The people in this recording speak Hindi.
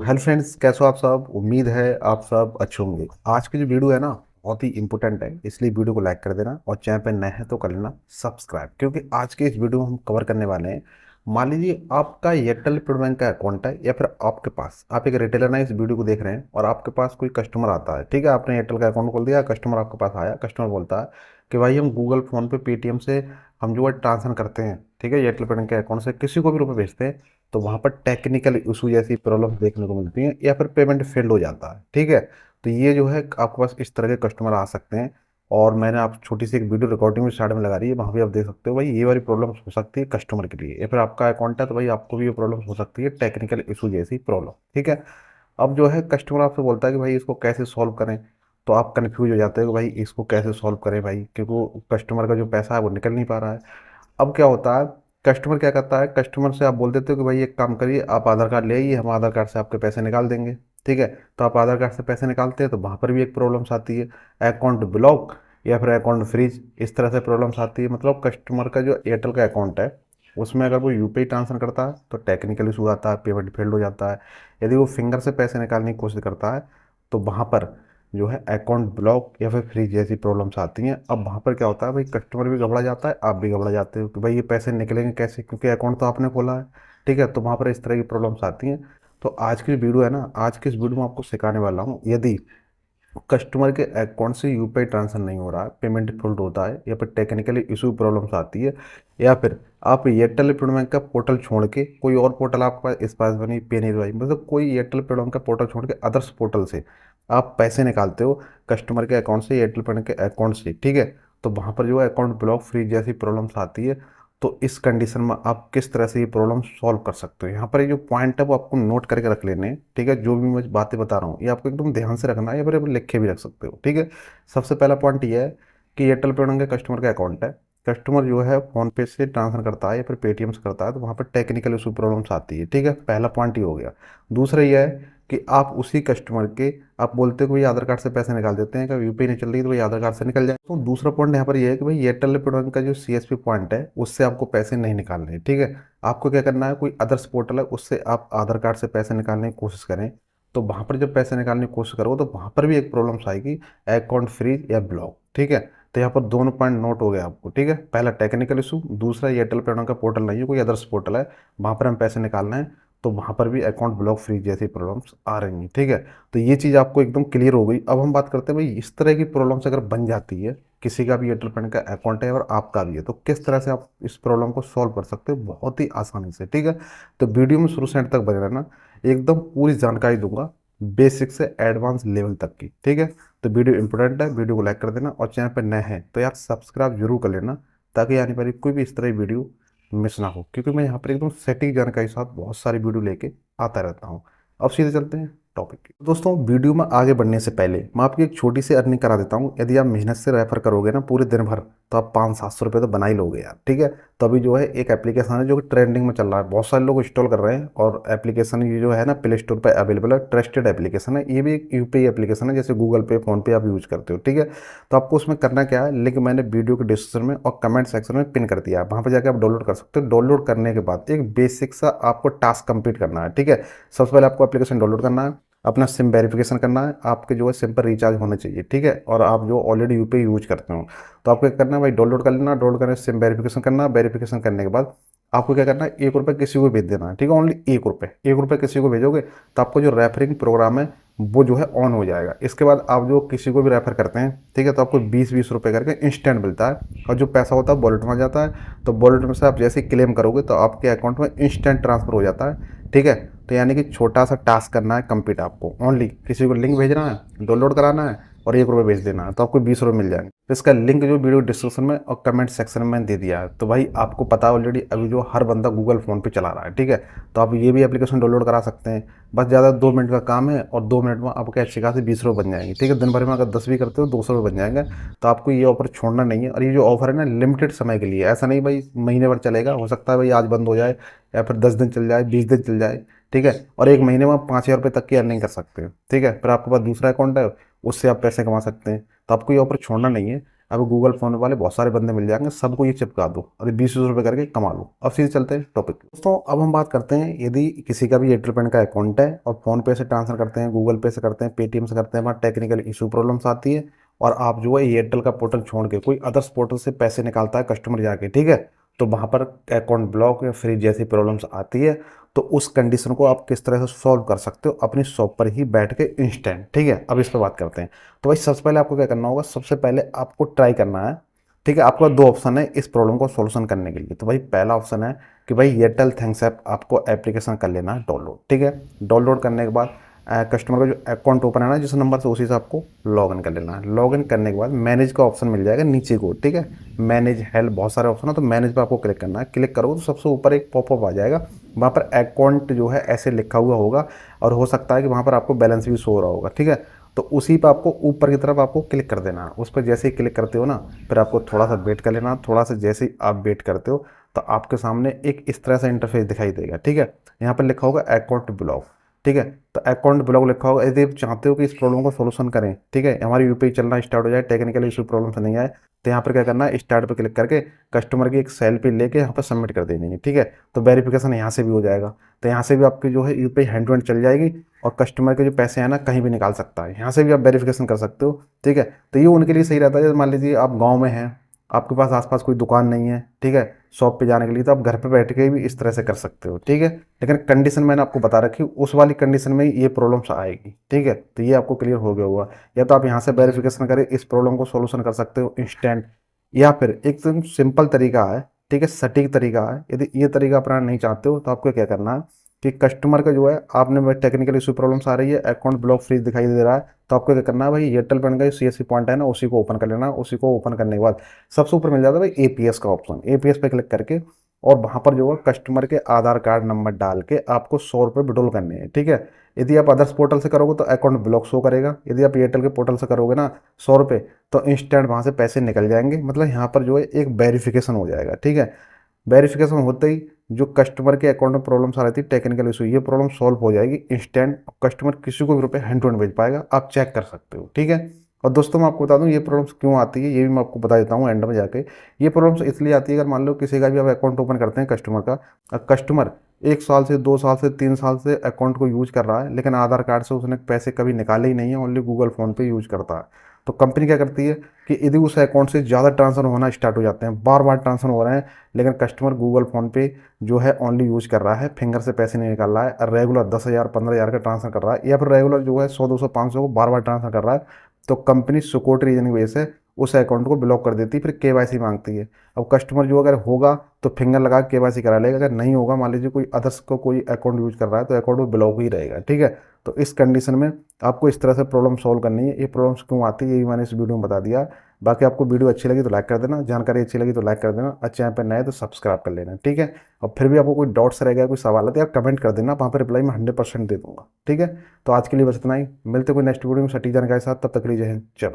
हेलो फ्रेंड्स, कैसे हो आप सब। उम्मीद है आप सब अच्छे होंगे। आज की जो वीडियो है ना, बहुत ही इंपॉर्टेंट है, इसलिए वीडियो को लाइक कर देना और चैनल पे नए हैं तो कर लेना सब्सक्राइब, क्योंकि आज के इस वीडियो में हम कवर करने वाले हैं। मान लीजिए आपका एयरटेल पेमेंट बैंक का अकाउंट है या फिर आपके पास, आप एक रिटेलर ना इस वीडियो को देख रहे हैं और आपके पास कोई कस्टमर आता है। ठीक है, आपने एयरटेल का अकाउंट खोल दिया, कस्टमर आपके पास आया, कस्टमर बोलता है कि भाई हम गूगल फोन पे पेटीएम से हम जो है ट्रांसफर करते हैं, ठीक है, एयरटेल पेमेंट के अकाउंट से किसी को भी रुपये भेजते हैं, तो वहाँ पर टेक्निकल इशू जैसी प्रॉब्लम देखने को मिलती है या फिर पेमेंट फेल्ड हो जाता है। ठीक है, तो ये जो है आपके पास इस तरह के कस्टमर आ सकते हैं। और मैंने आप छोटी सी एक वीडियो रिकॉर्डिंग भी स्टार्ट में लगा रही है, वहाँ भी आप देख सकते हो भाई ये वाली प्रॉब्लम हो सकती है कस्टमर के लिए, या फिर आपका अकाउंट है तो भाई आपको भी ये प्रॉब्लम हो सकती है, टेक्निकल इशू जैसी प्रॉब्लम। ठीक है, अब जो है कस्टमर आपसे बोलता है कि भाई इसको कैसे सॉल्व करें, तो आप कन्फ्यूज हो जाते हो कि भाई इसको कैसे सॉल्व करें भाई, क्योंकि कस्टमर का जो पैसा है वो निकल नहीं पा रहा है। अब क्या होता है, कस्टमर क्या करता है, कस्टमर से आप बोल देते हो कि भाई एक काम करिए, आप आधार कार्ड ले आइए, हम आधार कार्ड से आपके पैसे निकाल देंगे। ठीक है, तो आप आधार कार्ड से पैसे निकालते हैं तो वहाँ पर भी एक प्रॉब्लम्स आती है, अकाउंट ब्लॉक या फिर अकाउंट फ्रीज, इस तरह से प्रॉब्लम्स आती है। मतलब कस्टमर का जो एयरटेल का अकाउंट है उसमें अगर वो यूपीआई ट्रांसफर करता है तो टेक्निकल इशू आता है, पेमेंट फेल्ड हो जाता है। यदि वो फिंगर से पैसे निकालने की कोशिश करता है तो वहाँ पर जो है अकाउंट ब्लॉक या फिर फ्रीज जैसी प्रॉब्लम्स आती हैं। अब वहाँ पर क्या होता है भाई, कस्टमर भी घबरा जाता है, आप भी घबरा जाते हो कि भाई ये पैसे निकलेंगे कैसे, क्योंकि अकाउंट तो आपने खोला है। ठीक है, तो वहाँ पर इस तरह की प्रॉब्लम्स आती हैं। तो आज की जो वीडियो है ना, आज की इस वीडियो में आपको सिखाने वाला हूँ, यदि कस्टमर के अकाउंट से यूपीआई ट्रांसफर नहीं हो रहा है, पेमेंट फॉल्ट होता है या फिर टेक्निकली इशू प्रॉब्लम्स आती है, या फिर आप एयरटेल पेमेंट बैंक का पोर्टल छोड़ के कोई और पोर्टल आपका स्पाइस बनी, पे नहीं भाई, मतलब कोई एयरटेल पेमेंट बैंक का पोर्टल छोड़ के अदर्स पोर्टल से आप पैसे निकालते हो कस्टमर के अकाउंट से, एयरटेल पेमेंट के अकाउंट से। ठीक है, तो वहाँ पर जो है अकाउंट ब्लॉक फ्रीज जैसी प्रॉब्लम्स आती है। तो इस कंडीशन में आप किस तरह से ये प्रॉब्लम सॉल्व कर सकते हो, यहाँ पर ये जो पॉइंट है वो आपको नोट करके रख लेने हैं। ठीक है, जो भी मैं बातें बता रहा हूँ ये आपको एकदम ध्यान से रखना है, या फिर आप लिख के भी रख सकते हो। ठीक है, सबसे पहला पॉइंट ये है कि एयरटेल पेमेंट का कस्टमर का अकाउंट है, कस्टमर जो है फोन पे से ट्रांसफर करता है या फिर पेटीएम से करता है, तो वहाँ पर टेक्निकल इशू प्रॉब्लम्स आती है। ठीक है, पहला पॉइंट ये हो गया। दूसरा ये है कि आप उसी कस्टमर के, आप बोलते हो कि भाई आधार कार्ड से पैसे निकाल देते हैं, कभी यूपीआई नहीं चल रही तो भाई आधार कार्ड से निकल जाए। तो दूसरा पॉइंट यहाँ पर ये है कि भाई एयरटेल पेमेंट का जो सीएसपी पॉइंट है उससे आपको पैसे नहीं निकालने हैं। ठीक है, आपको क्या करना है, कोई अदर्स पोर्टल है उससे आप आधार कार्ड से पैसे निकालने की कोशिश करें। तो वहाँ पर जब पैसे निकालने की कोशिश करो तो वहाँ पर भी एक प्रॉब्लम्स आएगी, अकाउंट फ्रीज या ब्लॉक। ठीक है, तो यहाँ पर दोनों पॉइंट नोट हो गए आपको। ठीक है, पहला टेक्निकल इशू, दूसरा एयरटेल पेमेंट का पोर्टल नहीं है, कोई अदर्स पोर्टल है, वहाँ पर हम पैसे निकालना है तो वहाँ पर भी अकाउंट ब्लॉक फ्रीज जैसी प्रॉब्लम्स आ रही हैं। ठीक है, तो ये चीज़ आपको एकदम क्लियर हो गई। अब हम बात करते हैं भाई, इस तरह की प्रॉब्लम्स अगर बन जाती है, किसी का भी एयरटेल पेमेंट का अकाउंट है और आपका भी है, तो किस तरह से आप इस प्रॉब्लम को सॉल्व कर सकते हो बहुत ही आसानी से। ठीक है, तो वीडियो में शुरू से एंड तक बने रहना, एकदम पूरी जानकारी दूंगा बेसिक से एडवांस लेवल तक की। ठीक है, तो वीडियो इंपॉर्टेंट है, वीडियो को लाइक कर देना और चैनल पर नए हैं तो यार सब्सक्राइब जरूर कर लेना, ताकि आने वाली कोई भी इस तरह की वीडियो मिस ना हो, क्योंकि मैं यहाँ पर एकदम सटीक जानकारी के साथ बहुत सारी वीडियो लेके आता रहता हूँ। अब सीधे चलते हैं टॉपिक की। दोस्तों, वीडियो में आगे बढ़ने से पहले मैं आपकी एक छोटी सी अर्निंग करा देता हूँ। यदि आप मेहनत से रेफर करोगे ना पूरे दिन भर, तो आप 500-700 रुपये तो बना ही लोगे यार। ठीक है, तो अभी जो है एक एप्लीकेशन है जो कि ट्रेंडिंग में चल रहा है, बहुत सारे लोग इंस्टॉल कर रहे हैं, और एप्लीकेशन ये जो है ना प्ले स्टोर पर अवेलेबल है, ट्रस्टेड एप्लीकेशन है। ये भी एक यूपीआई एप्लीकेशन है, जैसे गूगल पे, फोन पे आप यूज करते हो। ठीक है, तो आपको उसमें करना क्या है, लिंक मैंने वीडियो के डिस्क्रिप्शन में और कमेंट सेक्शन में पिन कर दिया है, वहाँ पर जाकर आप डाउनलोड कर सकते हो। डाउनलोड करने के बाद एक बेसिक सा आपको टास्क कंप्लीट करना है। ठीक है, सबसे पहले आपको एप्लीकेशन डाउनलोड करना है, अपना सिम वेरिफिकेशन करना है, आपके जो है सिम पर रिचार्ज होना चाहिए। ठीक है, और आप जो ऑलरेडी यूपीआई यूज करते हो, तो आपको क्या करना है भाई, डाउनलोड कर लेना, डाउनलोड करने सिम वेरिफिकेशन करना, वेरिफिकेशन करने के बाद आपको क्या करना है, 1 रुपये किसी को भेज देना है। ठीक है, ओनली 1 रुपये, 1 रुपये किसी को भेजोगे तो आपको जो रेफरिंग प्रोग्राम है वो जो है ऑन हो जाएगा। इसके बाद आप जो किसी को भी रेफर करते हैं, ठीक है, तो आपको 20-20 रुपये करके इंस्टेंट मिलता है, और जो पैसा होता है वॉलेट में आ जाता है। तो वॉलेट में से आप जैसे ही क्लेम करोगे तो आपके अकाउंट में इंस्टेंट ट्रांसफर हो जाता है। ठीक है, तो यानी कि छोटा सा टास्क करना है कंप्लीट आपको, ओनली किसी को लिंक भेजना है, डाउनलोड कराना है और 1 रुपये भेज देना है, तो आपको 20 रुपये मिल जाएंगे। तो इसका लिंक जो वीडियो डिस्क्रिप्शन में और कमेंट सेक्शन में दे दिया है। तो भाई आपको पता है ऑलरेडी, अभी जो हर बंदा गूगल फ़ोन पे चला रहा है। ठीक है, तो आप ये भी एप्लीकेशन डाउनलोड करा सकते हैं, बस ज़्यादा 2 मिनट का काम है, और 2 मिनट में आपके अच्छी खासी 20 रुपये बन जाएंगे। ठीक है, दिन भर में अगर 10 भी करते हो 200 रुपये बन जाएंगे। तो आपको ये ऑफर छोड़ना नहीं है, और ये जो ऑफर है ना लिमिटेड समय के लिए, ऐसा नहीं भाई महीने भर चलेगा, हो सकता है भाई आज बंद हो जाए, या फिर 10 दिन चल जाए, 20 दिन चल जाए। ठीक है, और एक महीने में आप 5,000 रुपये तक की अर्निंग कर सकते हो। ठीक है, फिर आपके पास दूसरा अकाउंट है, उससे आप पैसे कमा सकते हैं। तो आपको ये ऑफर छोड़ना नहीं है, अब गूगल फ़ोन वाले बहुत सारे बंदे मिल जाएंगे, सबको ये चिपका दो और 20-20 रुपये करके कमा लो। अब सीधे चलते हैं टॉपिक। दोस्तों अब हम बात करते हैं, यदि किसी का भी एयरटेल पेमेंट का अकाउंट है और फ़ोन पे से ट्रांसफर करते हैं, गूगल पे से करते हैं, पेटीएम से करते हैं, वहाँ टेक्निकल इशू प्रॉब्लम्स आती है और आप जो है एयरटेल का पोर्टल छोड़ के कोई अदर्स पोर्टल से पैसे निकालता है कस्टमर जाके, ठीक है, तो वहाँ पर अकाउंट ब्लॉक या फ्रीज जैसी प्रॉब्लम्स आती है। तो उस कंडीशन को आप किस तरह से सॉल्व कर सकते हो अपनी शॉप पर ही बैठ के इंस्टेंट, ठीक है। अब इस पर बात करते हैं। तो भाई सबसे पहले आपको क्या करना होगा, सबसे पहले आपको ट्राई करना है, ठीक है। आपका दो ऑप्शन है इस प्रॉब्लम को सॉल्यूशन करने के लिए। तो भाई पहला ऑप्शन है कि भाई एयरटेल थैंक्स ऐप आपको एप्लीकेशन कर लेना है डाउनलोड, ठीक है। डाउनलोड करने के बाद कस्टमर का जो अकाउंट ओपन है ना जिस नंबर से, उसी से आपको लॉगिन कर लेना है। लॉगिन करने के बाद मैनेज का ऑप्शन मिल जाएगा नीचे को, ठीक है। मैनेज हेल्प बहुत सारे ऑप्शन है, तो मैनेज पर आपको क्लिक करना है। क्लिक करोगे तो सबसे ऊपर एक पॉपअप आ जाएगा, वहाँ पर अकाउंट जो है ऐसे लिखा हुआ होगा और हो सकता है कि वहाँ पर आपको बैलेंस भी शो हो रहा होगा, ठीक है। तो उसी पर आपको ऊपर की तरफ आपको क्लिक कर देना है। उस पर जैसे ही क्लिक करते हो ना, फिर आपको थोड़ा सा वेट कर लेना। थोड़ा सा जैसे ही आप वेट करते हो तो आपके सामने एक इस तरह से इंटरफेस दिखाई देगा, ठीक है। यहाँ पर लिखा होगा अकाउंट ब्लॉक, ठीक है। तो अकाउंट ब्लॉक लिखा होगा। यदि आप चाहते हो कि इस प्रॉब्लम को सोल्यूशन करें, ठीक है, हमारी यूपीआई चलना स्टार्ट हो जाए, टेक्निकल इशू प्रॉब्लम से नहीं आए, तो यहाँ पर क्या करना है, स्टार्ट पर क्लिक करके कस्टमर की एक सेल्फी लेके यहाँ पर सबमिट कर देनी है, ठीक है। तो वेरिफिकेशन यहाँ से भी हो जाएगा। तो यहाँ से भी आपकी जो है यूपीआई हैंड टू हैंड चल जाएगी और कस्टमर के जो पैसे हैं ना कहीं भी निकाल सकता है। यहाँ से भी आप वेरिफिकेशन कर सकते हो, ठीक है। तो ये उनके लिए सही रहता है, जैसे मान लीजिए आप गाँव में हैं, आपके पास आसपास कोई दुकान नहीं है, ठीक है, शॉप पे जाने के लिए, तो आप घर पे बैठ के भी इस तरह से कर सकते हो, ठीक है। लेकिन कंडीशन मैंने आपको बता रखी, उस वाली कंडीशन में ये प्रॉब्लम्स आएगी, ठीक है। तो ये आपको क्लियर हो गया होगा। या तो आप यहाँ से वेरिफिकेशन करें, इस प्रॉब्लम को सोल्यूशन कर सकते हो इंस्टेंट, या फिर एकदम सिंपल तरीका है, ठीक है, सटीक तरीका है। यदि ये तरीका अपनाना नहीं चाहते हो तो आपको क्या करना है कि कस्टमर का जो है, आपने टेक्निकल इशू प्रॉब्लम्स आ रही है, अकाउंट ब्लॉक फ्रीज दिखाई दे रहा है, तो आपको क्या करना है भाई, एयरटेल पेमेंट का सीएससी पॉइंट है ना, उसी को ओपन कर लेना। उसी को ओपन करने के बाद सबसे ऊपर मिल जाता है भाई एपीएस का ऑप्शन। एपीएस पे क्लिक करके और वहाँ पर जो है कस्टमर के आधार कार्ड नंबर डाल के आपको 100 रुपये विड्रॉल करने हैं, ठीक है। यदि आप अदर्स पोर्टल से करोगे तो अकाउंट ब्लॉक शो करेगा। यदि आप एयरटेल के पोर्टल से करोगे ना 100 रुपये, तो इंस्टेंट वहाँ से पैसे निकल जाएंगे। मतलब यहाँ पर जो है एक वेरिफिकेशन हो जाएगा, ठीक है। वेरिफिकेशन होते ही जो कस्टमर के अकाउंट में प्रॉब्लम्स आ रही थी, टेक्निकल इशू, ये प्रॉब्लम सॉल्व हो जाएगी इंस्टेंट। कस्टमर किसी को भी रुपये हैंड टू हैंड भेज पाएगा, आप चेक कर सकते हो, ठीक है। और दोस्तों मैं आपको बता दूं ये प्रॉब्लम्स क्यों आती है, ये भी मैं आपको बता देता हूँ एंड में जाके। ये प्रॉब्लम्स इसलिए आती है, अगर मान लो किसी का भी आप अकाउंट ओपन करते हैं कस्टमर का, कस्टमर 1 साल से 2 साल से 3 साल से अकाउंट को यूज कर रहा है, लेकिन आधार कार्ड से उसने पैसे कभी निकाले ही नहीं है, ओनली गूगल फ़ोन पे यूज करता है। तो कंपनी क्या करती है कि यदि उस अकाउंट से ज़्यादा ट्रांसफर होना स्टार्ट हो जाते हैं, बार बार ट्रांसफर हो रहे हैं, लेकिन कस्टमर गूगल फ़ोन पे जो है ओनली यूज कर रहा है, फिंगर से पैसे नहीं निकाल रहा है, रेगुलर 10,000 15,000 का ट्रांसफर कर रहा है, या फिर रेगुलर जो है 100 200 500 को बार बार ट्रांसफर कर रहा है, तो कंपनी सिक्योरिटी रीजन की वजह से उस अकाउंट को ब्लॉक कर देती है, फिर केवाईसी मांगती है। अब कस्टमर जो अगर होगा तो फिंगर लगा के केवाईसी करा लेगा, अगर नहीं होगा, मान लीजिए कोई अदर्स को कोई अकाउंट यूज कर रहा है, तो अकाउंट वो ब्लॉक ही रहेगा, ठीक है। तो इस कंडीशन में आपको इस तरह से प्रॉब्लम सॉल्व करनी है। ये प्रॉब्लम्स क्यों आती है, ये भी मैंने इस वीडियो में बता दिया। बाकी आपको वीडियो अच्छी लगी तो लाइक कर देना, जानकारी अच्छी लगी तो लाइक कर देना, और चैनल पर नए तो सब्सक्राइब कर लेना, ठीक है। और फिर भी आपको कोई डाउट्स रह गया, कोई सवाल है तो यार कमेंट कर देना, वहाँ पर रिप्लाई मैं 100% दे दूंगा, ठीक है। तो आज के लिए बस इतना ही, मिलते कोई नेक्स्ट वीडियो में सटीक जानकारी के साथ, तब तक के लिए जय हिंद, जय भारत।